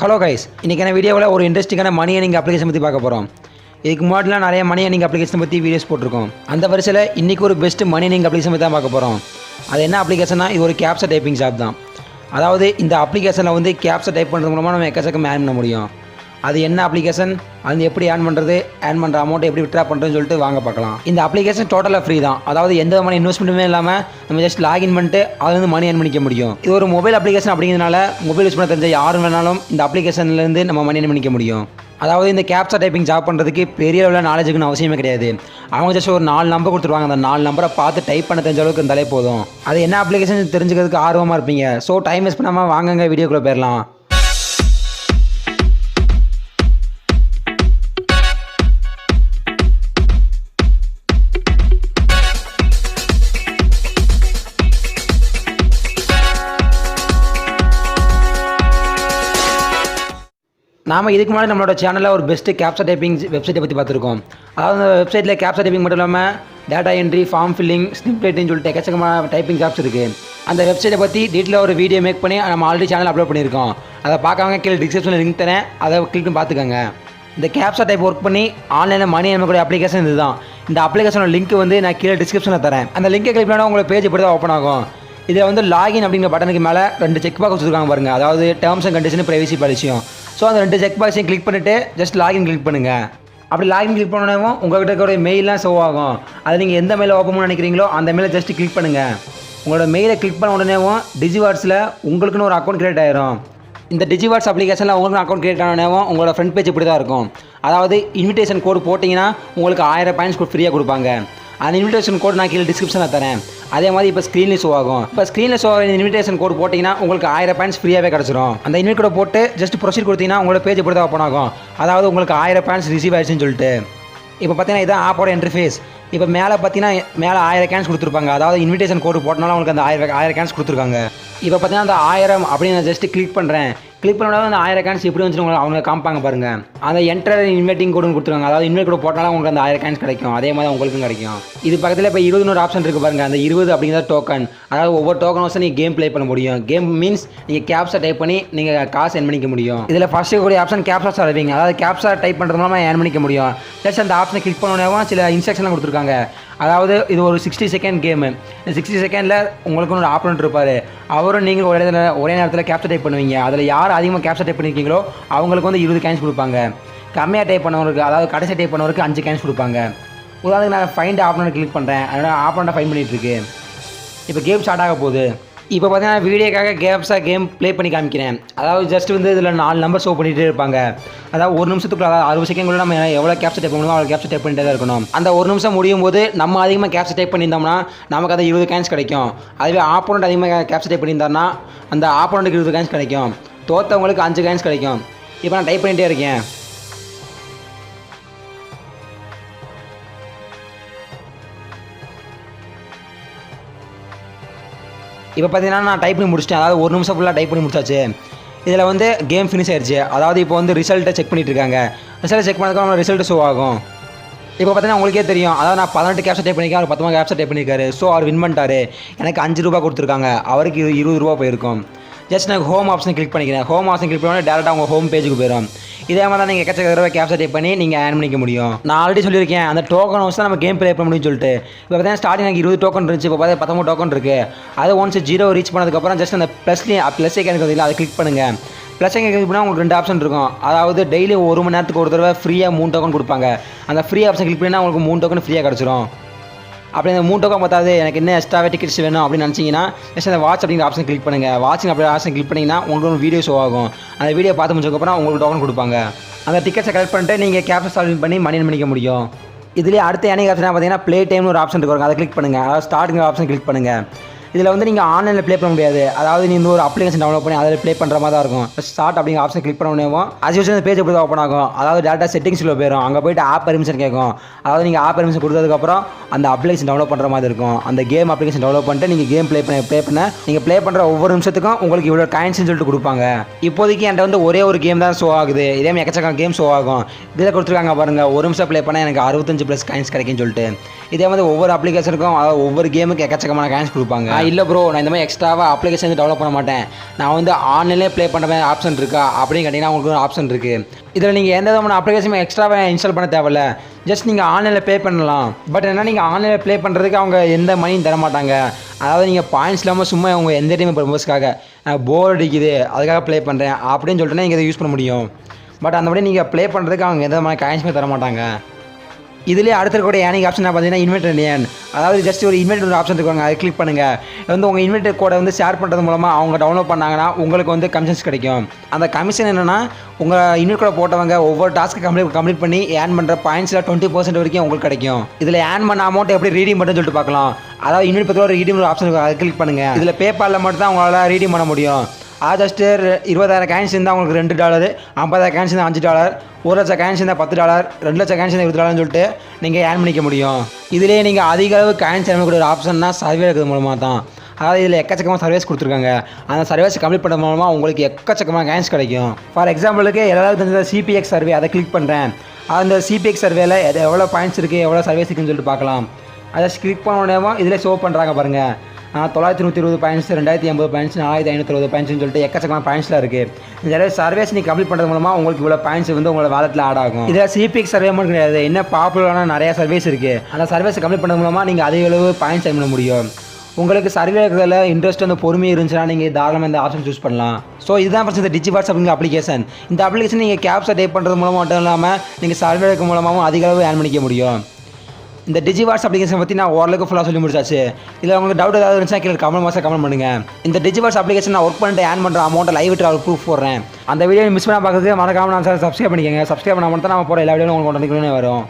Hello guys, இன்றைக்கான வீடியோவில் ஒரு இன்ட்ரெஸ்டிங்கான மணி ஏர்னிங் அப்ளிகேஷன் பற்றி பார்க்க போகிறோம். இதுக்கு முன்னாடிலாம் நிறைய மணி ஏர்னிங் அப்ளிகேஷன் பற்றி வீடியோஸ் போட்டிருக்கோம். அந்த வரிசையில் இன்றைக்கி ஒரு பெஸ்ட் மணி ஏர்னிங் அப்ளிகேஷன் பற்றி தான் பார்க்க போகிறோம். அது என்ன அப்ளிகேஷன்னா, இது ஒரு கேப்ச்சா டைப்பிங் ஜாப் தான். அதாவது இந்த அப்ளிகேஷனில் வந்து கேப்ச்சா டைப் பண்ணுறது மூலமாக நம்ம எக்கச்சக்கம் ஏர்ன் பண்ண முடியும். அது என்ன அப்ளிகேஷன், அது எப்படி ஏர்ன் பண்ணுறது, ஏர்ன் பண்ணுற அமௌண்ட் எப்படி வித்ட்ரா பண்ணுறதுன்னு சொல்லிட்டு வாங்க பார்க்கலாம். இந்த அப்ளிகேஷன் டோட்டலாக ஃப்ரீ தான். அதாவது எந்த விதமான இன்வெஸ்ட்மெண்ட்டுமே இல்லாமல் நம்ம ஜஸ்ட் லாகின் பண்ணிட்டு அது வந்து மணி ஏர்ன் பண்ணிக்க முடியும். இது ஒரு மொபைல் அப்ளிகேஷன் அப்படிங்கிறதுனால மொபைல் யூஸ் பண்ண தெரிஞ்ச யாரும் வேணாலும் இந்த அப்ளிகேஷன்லேருந்து நம்ம மணி ஏர்ன் பண்ணிக்க முடியும். அதாவது இந்த கேப்ச்சா டைப்பிங் ஜாப் பண்ணுறதுக்கு பெரிய அளவில் நாலேஜுக்குன்னு அவசியமே கிடையாது. அவங்க ஜஸ்ட் ஒரு 4 நம்பர் கொடுத்துருவாங்க. அந்த 4 நம்பரை பார்த்து டைப் பண்ண தெரிஞ்ச அளவுக்கு இருந்தாலே போதும். அது என்ன அப்ளிகேஷன் தெரிஞ்சுக்கிறதுக்கு ஆர்வமாக இருப்பீங்க. ஸோ டைம் வேஸ்ட் பண்ணாமல் வாங்க வீடியோக்குள்ளே போயிடலாம். நாம் இதுக்கு முன்னாடி நம்மளோட சேனலில் ஒரு பெஸ்ட்டு கேப்ச்சா டைப்பிங் வெப்சைட்டை பற்றி பார்த்துருக்கோம். அதாவது அந்த வெப்சைட்டில் கேப்ச்சா டைப்பிங் மட்டும் இல்லாமல் டேட்டா என்ட்ரி, ஃபார்ம் ஃபில்லிங், ஸ்னிப் ரைட்டிங் சொல்லிட்டு எக்கச்சக்கமான டைப்பிங் ஜாப்ஸ் இருக்குது. அந்த வெப்சைட்டை பற்றி டீட்டெயிலாக ஒரு வீடியோ மேக் பண்ணி நம்ம ஆல்ரெடி சேனல் அப்லோட் பண்ணியிருக்கோம். அதை பார்க்காம கீழே டிஸ்கிரிப்ஷனில் லிங்க் தரேன், அதை கிளிக் பண்ணி பார்த்துக்கோங்க. இந்த கேப்ச்சா டைப் ஒர்க் பண்ணி ஆன்லைனில் மணி ஏர்ன் பண்ணக்கூடிய அப்ளிகேஷன் இதுதான். இந்த அப்ளிகேஷனோட லிங்க் வந்து நான் கீழே டிஸ்கிரிப்ஷனில் தரேன். அந்த லிங்கை கிளிக் பண்ணால் உங்களை பேஜ் இப்படி தான் ஓப்பன் ஆகும். இதில் வந்து லாகின் அப்படிங்கிற பட்டனுக்கு மேலே 2 செக் பாக்ஸ் வச்சுருக்காங்க பாருங்கள். அதாவது டேர்ம்ஸ் அண்ட் கண்டிஷன், பிரைவசி பாலிசியும். ஸோ அந்த 2 செக் பாக்ஸையும் கிளிக் பண்ணிவிட்டு ஜஸ்ட் லாகின் கிளிக் பண்ணுங்கள். அப்படி லாகின் கிளிக் பண்ணணும் உங்கள்கிட்ட இருக்கிற மெயிலாம் ஷோ ஆகும். அது நீங்கள் எந்த மெயிலை ஓப்பன் பண்ண நினைக்கிறீங்களோ அந்த மெயிலை ஜஸ்ட் கிளிக் பண்ணுங்கள். உங்களோட மெயிலை கிளிக் பண்ண உடனேவும் டிஜிவார்ட்ஸில் உங்களுக்குன்னு ஒரு அக்கௌண்ட் கிரியேட் ஆயிரும். இந்த டிஜிவார்ட்ஸ் அப்ளிகேஷனில் உங்களுக்கு அக்கௌண்ட் கிரியேட் ஆனவும் உங்களோட ஃப்ரண்ட் பேஜ் இப்படி தான் இருக்கும். அதாவது இன்விடேஷன் கோடு போட்டிங்கன்னா உங்களுக்கு 1000 பாயிண்ட்ஸ் ஃப்ரீயாக கொடுப்பாங்க. அந்த இன்விடேஷன் கோட் நான் கீழே டிஸ்கிரிப்ஷனில் தரேன். அதே மாதிரி இப்போ ஸ்க்ரீனில் ஷோ ஆகும். இப்போ ஸ்க்ரீனில் ஷோ ஆகிற இன்விடேஷன் கோட் போட்டிங்கன்னா உங்களுக்கு 1000 பாயிண்ட்ஸ் ஃப்ரீயாகவே கிடச்சிரும். அந்த இன்விட் கோட் போட்டு ஜஸ்ட் ப்ரொசீட் கொடுத்தீங்கன்னா உங்களோட பேஜ் இப்படி தான் ஓப்பன் ஆகும். அதாவது உங்களுக்கு 1000 பாயிண்ட்ஸ் ரிசீவ் ஆயிடுச்சுன்னு சொல்லிட்டு. இப்போ பார்த்தீங்கன்னா இதான் ஆப்போட இன்டர்ஃபேஸ். இப்போ மேலே பார்த்தீங்கன்னா மேலே 1000 கேன்ஸ் கொடுத்துருப்பாங்க. அதாவது இன்விடேஷன் கோடு போட்டனால உங்களுக்கு அந்த 1000 கேன்ஸ் கொடுத்துருக்காங்க. இப்போ பார்த்தீங்கன்னா அந்த 1000 அப்படின்னு நான் ஜஸ்ட் கிளிக் பண்ணுறேன். கிளிக் பண்ணாலும் அந்த 1000 கேன்ஸ் எப்படி வந்து அவங்க காமிப்பாங்க பாருங்கள். அந்த என்டர் இன்வைட்டிங் கோடுன்னு கொடுத்துருவாங்க. அதாவது இன்வைட் கோடு போட்டாலும் உங்களுக்கு அந்த 1000 கேன்ஸ் கிடைக்கும். அதே மாதிரி உங்களுக்கும் கிடைக்கும். இது பக்கத்தில் இப்போ 20 ஆப்ஷன் இருக்குது பாருங்கள். அந்த 20 அப்படிங்கிற டோக்கன். அதாவது ஒவ்வொரு டோக்கன் வச்சு நீங்கள் கேம் ப்ளே பண்ண முடியும். கேம் மீன்ஸ் நீங்கள் கேப்ச்சா டைப் பண்ணி நீங்கள் காசு ஏர்ன் பண்ணிக்க முடியும். இதில் ஃபஸ்ட்டு கூடிய ஆப்ஷன் கேப்ச்சா சால்விங். அதாவது கேப்ச்சா டைப் பண்ணுறது மூலமாக ஏர்ன் பண்ணிக்க முடியும். ஜஸ்ட் அந்த ஆப்ஷனை கிளிக் பண்ணவும் சில இன்ஸ்ட்ரக்ஷன்லாம் கொடுத்துருக்காங்க. அதாவது இது ஒரு 60 செகண்ட் கேமு. இந்த 60 செகண்டில் உங்களுக்கு ஒரு ஆப்பனண்ட் இருப்பார். அவரும் நீங்கள் ஒரே நேரத்தில் கேப்ச்சா டைப் பண்ணுவீங்க. அதில் யார் அதிகமாக கேப்ச்சா டைப் பண்ணியிருக்கீங்களோ அவங்களுக்கு வந்து 20 கேன்ஸ் கொடுப்பாங்க. கம்மியாக டைப் பண்ணவருக்கு, அதாவது கடைசி டைப் பண்ணவருக்கு 5 கேன்ஸ் கொடுப்பாங்க. உதாரணத்துக்கு நான் ஃபைண்ட் ஆப்பனண்ட் கிளிக் பண்ணுறேன். அதனால் ஆப்பனண்ட்டை ஃபைண்ட் பண்ணிகிட்ருக்கு. இப்போ கேம் ஸ்டார்ட் ஆக போகுது. இப்போ பார்த்தீங்கன்னா வீடியோக்காக கேம் ப்ளே பண்ணி காமிக்கிறேன். அதாவது ஜஸ்ட் வந்து இதில் 4 நம்பர் ஷோ பண்ணிகிட்டே இருப்பாங்க. அதாவது 1 நிமிஷத்துக்குள்ள, அதாவது 60 செகண்ட் நம்ம எவ்வளோ கேப்ச்சா டைப் பண்ணணுமோ அவ்வளோ கேப்ச்சா டைப் பண்ணிட்டே தான் இருக்கணும். அந்த 1 நிமிஷம் முடியும் போது நம்ம அதிகமாக கேப்ச்சா டைப் பண்ணியிருந்தோம்னா நமக்கு அந்த 20 கேன்ஸ் கிடைக்கும். அதுவே ஆப்போனண்ட் அதிகமாக கேப்ச்சா டைப் பண்ணியிருந்தாருன்னா அந்த ஆப்போனண்ட்டுக்கு 20 கேன்ஸ் கிடைக்கும். தோற்றவங்களுக்கு 5 கேன்ஸ் கிடைக்கும். இப்போ நான் டைப் பண்ணிகிட்டே இருக்கேன். இப்போ பார்த்தீங்கன்னா நான் டைப் பண்ணி முடிச்சிட்டேன். அதாவது 1 நிமிஷம் ஃபுல்லாக டைப் பண்ணி முடிச்சாச்சு. இதில் வந்து கேம் ஃபினிஷ் ஆயிடுச்சு. அதாவது இப்போ வந்து ரிசல்ட்டை செக் பண்ணிட்டு இருக்காங்க. ரிசல்ட்டை செக் பண்ணதுக்கு ரிசல்ட் ஷோ ஆகும். இப்போ பார்த்தீங்கன்னா உங்களுக்கே தெரியும். அதாவது நான் 18 கேப்ச்சா டைப் பண்ணியிருக்கேன், அவர் 19 கேப்ச்சா டைப் பண்ணியிருக்காரு. ஸோ அவர் வின் பண்ணிட்டாரு. எனக்கு 5 ரூபா கொடுத்துருக்காங்க, அவருக்கு 20 ரூபா போயிருக்கும். ஜஸ்ட் நான் ஹோம் ஆப்ஷன் கிளிக் பண்ணிக்கிறேன். ஹோம் ஆப்ஷன் கிளிக் பண்ணால் டேரெக்டாக உங்கள் ஹோம் பேஜுக்கு போயிடும். இதே மாதிரி தான் நீங்கள் எக்கச்சக்க தடவை கேப்ச்சா டைப் பண்ணி நீங்கள் ஏர்ன் பண்ணிக்க முடியும். நான் ஆல்ரெடி சொல்லியிருக்கேன் அந்த டோக்கன் வச்சு தான் நம்ம கேம் ப்ளே பண்ண முடியும்னு சொல்லிட்டு. இப்போ பார்த்தீங்கன்னா ஸ்டார்டிங் எனக்கு 20 டோக்கன் இருந்துச்சு. இப்போ பார்த்தா 19 டோக்கன் இருக்குது. அது ஒன்ஸ் 0 ரீச் பண்ணதுக்கப்புறம் ஜஸ்ட் அந்த ப்ளஸ் ஐக்கன் இருக்குது, அதை கிளிக் பண்ணுங்கள். ப்ளஸ் ஐக்கன் கிளிக் பண்ணால் உங்களுக்கு 2 ஆப்ஷன் இருக்கும். அதாவது டெய்லி 1 மணி நேரத்துக்கு ஒரு தடவை ஃப்ரீயாக 3 டோக்கன் கொடுப்பாங்க. அந்த ஃப்ரீ ஆப்ஷன் கிளிக் பண்ணால் உங்களுக்கு 3 டோக்கன் ஃப்ரீயாக கிடச்சிரும். அப்படி அந்த 3 டோக்கன் பார்த்தாது எனக்கு என்ன எக்ஸ்ட்ராவே டிக்கெட்ஸ் வேணும் அப்படின்னு நினச்சிங்கன்னா ஜஸ்ட் அந்த வாட்ச் அப்படிங்கிற ஆப்ஷன் கிளிக் பண்ணுங்கள். வாட்சிங் அப்படி ஆப்ஷன் கிளிக் பண்ணிங்கன்னா உங்களுக்கு ஒரு வீடியோ ஷோ ஆகும். அந்த வீடியோ பார்த்து முடிச்சதுக்கப்புறம் உங்களுக்கு டோக்கன் கொடுப்பாங்க. அந்த டிக்கெட்ஸை கலெக்ட் பண்ணிட்டு நீங்கள் கேப்ச்சா சால்வ் பண்ணி மணி பண்ணிக்க முடியும். இதுலேயே அடுத்த ஏர்னிங் ஆப்ஷன் பார்த்தீங்கன்னா ப்ளே டைம்னு ஒரு ஆப்ஷன் இருக்கும். அதை கிளிக் பண்ணுங்கள். அதாவது ஸ்டார்டிங் ஆப்ஷன் கிளிக் பண்ணுங்கள். இதில் வந்து நீங்கள் ஆன்லைனில் ப்ளே பண்ண முடியாது. அதாவது நீங்கள் ஒரு அப்ளிகேஷன் டவுன்லோட் பண்ணி அதில் ப்ளே பண்ணுற மாதிரி தான் இருக்கும். ஸ்டார்ட் அப்படிங்கிற ஆப்ஷன் கிளிக் பண்ண முடியும். அது யூஸ் அந்த பேஜ் எப்படி தான் ஓப்பன் ஆகும். அதாவது டேட்டா செட்டிங்ஸில் போயிடும். அங்கே போய்ட்டு ஆப் பெர்மிஷன் கேட்கும். அதாவது நீங்கள் ஆப் பெர்மிஷன் கொடுத்ததுக்கப்புறம் அந்த அப்ளிகேஷன் டவுன்லோட் பண்ணுற மாதிரி இருக்கும். அந்த கேம் அப்ளிகேஷன் டவுன்லோட் பண்ணிட்டு நீங்கள் கேம் ப்ளே பண்ண நீங்கள் ப்ளே பண்ணுற ஒவ்வொரு நிமிஷத்துக்கும் உங்களுக்கு இவ்வளோ காயின்ஸ்னு சொல்லிட்டு கொடுப்பாங்க. இப்போதைக்கு என்கிட்ட வந்து ஒரே ஒரு கேம் தான் ஷோ ஆகுது. இதே மாதிரி எக்கச்சக்கம் கேம் ஷோ ஆகும். இதில் கொடுத்துருக்காங்க பாருங்கள், 1 நிமிஷம் ப்ளே பண்ணால் எனக்கு 65+ காயின்ஸ் கிடைக்குன்னு சொல்லிட்டு. இதே மாதிரி ஒவ்வொரு அப்ளிகேஷனுக்கும், அதாவது ஒவ்வொரு கேமுக்கு எக்கச்சக்கமான காயின்ஸ் கொடுப்பாங்க. இல்லை ப்ரோ நான் இந்த மாதிரி எக்ஸ்ட்ராவாக அப்ளிகேஷன் வந்து டெவலப் பண்ண மாட்டேன், நான் வந்து ஆன்லைன்லேயே ப்ளே பண்ணுற மாதிரி ஆப்ஷன் இருக்கா அப்படின்னு கேட்டிங்கன்னா உங்களுக்கு ஒரு ஆப்ஷன் இருக்குது. இதில் நீங்கள் எந்த விதமான அப்ளிகேஷனும் எக்ஸ்ட்ராவாக இன்ஸ்டால் பண்ண தேவையில்ல, ஜஸ்ட் நீங்கள் ஆன்லைனில் ப்ளே பண்ணலாம். பட் என்ன நீங்கள் ஆன்லைனில் ப்ளே பண்ணுறதுக்கு அவங்க எந்த மணியும் தர மாட்டாங்க. அதாவது நீங்கள் பாயிண்ட்ஸ் இல்லாமல் சும்மா அவங்க என்டர்டைன்மெண்ட் பர்பஸ்க்காக போர் அடிக்குது அதுக்காக ப்ளே பண்ணுறேன் அப்படின்னு சொல்லிட்டு நீங்கள் இதை யூஸ் பண்ண முடியும். பட் அந்த மாதிரி நீங்கள் ப்ளே பண்ணுறதுக்கு அவங்க எந்த மாதிரி காயின்ஸுமே தர மாட்டாங்க. இதிலே அடுத்த கூட ஏர்னிங் ஆப்ஷன் பார்த்தீங்கன்னா இன்வெர்ட் ஏர்ன். அதாவது ஜஸ்ட் ஒரு இன்வெர்ட் ஒரு ஆப்ஷன் இருக்காங்க, அதை கிளிக் பண்ணுங்கள். வந்து உங்கள் இன்வெர்ட் கோடை வந்து ஷேர் பண்ணுறது மூலமாக அவங்க டவுன்லோட் பண்ணாங்கன்னா உங்களுக்கு வந்து கமிஷன்ஸ் கிடைக்கும். அந்த கமிஷன் என்னென்னா உங்கள் இன்வெர்ட் கோடை போட்டவங்க ஒவ்வொரு டாஸ்க்கு கம்ப்ளீட் பண்ணி ஏர்ன் பண்ணுற பாயிண்ட்ஸில் 20% வரைக்கும் உங்களுக்கு கிடைக்கும். இதில் ஏர்ன் பண்ண அமௌண்ட் எப்படி ரீடீம் பண்ணுன்னு சொல்லிட்டு பார்க்கலாம். அதாவது இன்வெர்ட் பற்றி ஒரு ரீடீம் ஒரு ஆப்ஷன் இருக்கும், அதை கிளிக் பண்ணுங்கள். இதில் பேபாலில் மட்டும் தான் உங்களால் ரீடீம் பண்ண முடியும். அது ஜஸ்ட்டு 20,000 காயின்ஸ் இருந்தால் உங்களுக்கு $2, 50,000 காயின்ஸ் இருந்தால் $5, 1,00,000 காயின்ஸ் இருந்தால் $10, 2,00,000 காயின்ஸ் இருந்தால் $20 சொல்லிட்டு நீங்கள் ஏர்ன் பண்ணிக்க முடியும். இதிலே நீங்கள் அதிக அளவு காயின்ஸ் ஏர்ன் பண்ணக்கூடிய ஒரு ஆப்ஷன்னா சர்வே இருக்கிறது மூலமாக தான். அதாவது இதில் எக்கச்சக்கமாக சர்வீஸ் கொடுத்துருக்காங்க. அந்த சர்வீஸ் கம்ப்ளீட் பண்ணுறது மூலமாக உங்களுக்கு எக்கச்சக்கமாக காயின்ஸ் கிடைக்கும். ஃபார் எக்ஸாம்பிளுக்கு எல்லாரும் தெரிஞ்ச சிபிஎக்ஸ் சர்வே, அதை கிளிக் பண்ணுறேன். அந்த சிபிஎக்ஸ் சர்வேல எவ்வளோ பாயிண்ட்ஸ் இருக்குது எவ்வளோ சர்வீஸ் இருக்குன்னு சொல்லிட்டு பார்க்கலாம். அதை கிளிக் பண்ண உடனே இதில் ஷோ பண்ணுறாங்க பாருங்கள். 920 பாயிண்ட்ஸ், 280 பாயிண்ட்ஸ், 4560 பாயிண்ட்ஸ்னு சொல்லிட்டு எக்கச்சக்கமான பாயிண்ட்ஸ்லாம் இருக்குது. இந்த சர்வேஸ் நீங்கள் கம்ப்ளீட் பண்ணுறது மூலமாக உங்களுக்கு இவ்வளோ பாயிண்ட்ஸ் வந்து உங்களோட வாலெட்டில் ஆட் ஆகும். இதில் சிபிஎக்ஸ் சர்வே மட்டும் கிடையாது, என்ன பாப்புலரான நிறையா சர்வீஸ் இருக்குது. அந்த சர்வீஸ் கம்ப்ளீட் பண்ணுறது மூலமாக நீங்கள் அதிக அளவு பாயிண்ட்ஸ் ஏர்ன் பண்ண முடியும். உங்களுக்கு சர்வே இருக்கிறதுல இன்ட்ரெஸ்ட் வந்து பொறுமை இருந்துச்சுன்னா நீங்கள் தாராளமாக இந்த ஆப்ஷன் சூஸ் பண்ணலாம். ஸோ இதுதான் பிரச்சனை, இந்த டிஜிவார்ட்ஸ் அப்படிங்கிற அப்ளிகேஷன். இந்த அப்ளிகேஷன் நீங்கள் கேப்ச்சா டைப் பண்ணுறது மூலமாக மட்டும் இல்லாமல் நீங்கள் சர்வே இருக்கிற மூலமாகவும் அதிக அளவு ஏர்ன் பண்ணிக்க முடியும். இந்த டிஜிவார்ட்ஸ் அப்ளிகேஷன் பற்றி நான் ஓரளவுக்கு ஃபுல்லாக சொல்லி முடிச்சாச்சு. இதில் உங்களுக்கு டவுட் ஏதாவது இருந்துச்சுன்னா கீழே கமெண்ட் பண்ணுங்கள். இந்த டிஜிவார்ட்ஸ் அப்ளிகேஷன் நான் ஒர்க் பண்ணிட்டு ஏர்ன் பண்ணுற அமௌண்ட்டை லைவ் ட்ராவல் ப்ரூஃப் போடுறேன். அந்த வீடியோ மிஸ் பண்ண பார்க்குறதுக்கு மறக்காம நான் சப்ஸ்கிரைப் பண்ணிக்கோங்க. சப்ஸ்கிரைப் பண்ண மட்டும் தான் நம்ம போகிற எல்லா வீடியோவும் உங்களுக்கு வரும்.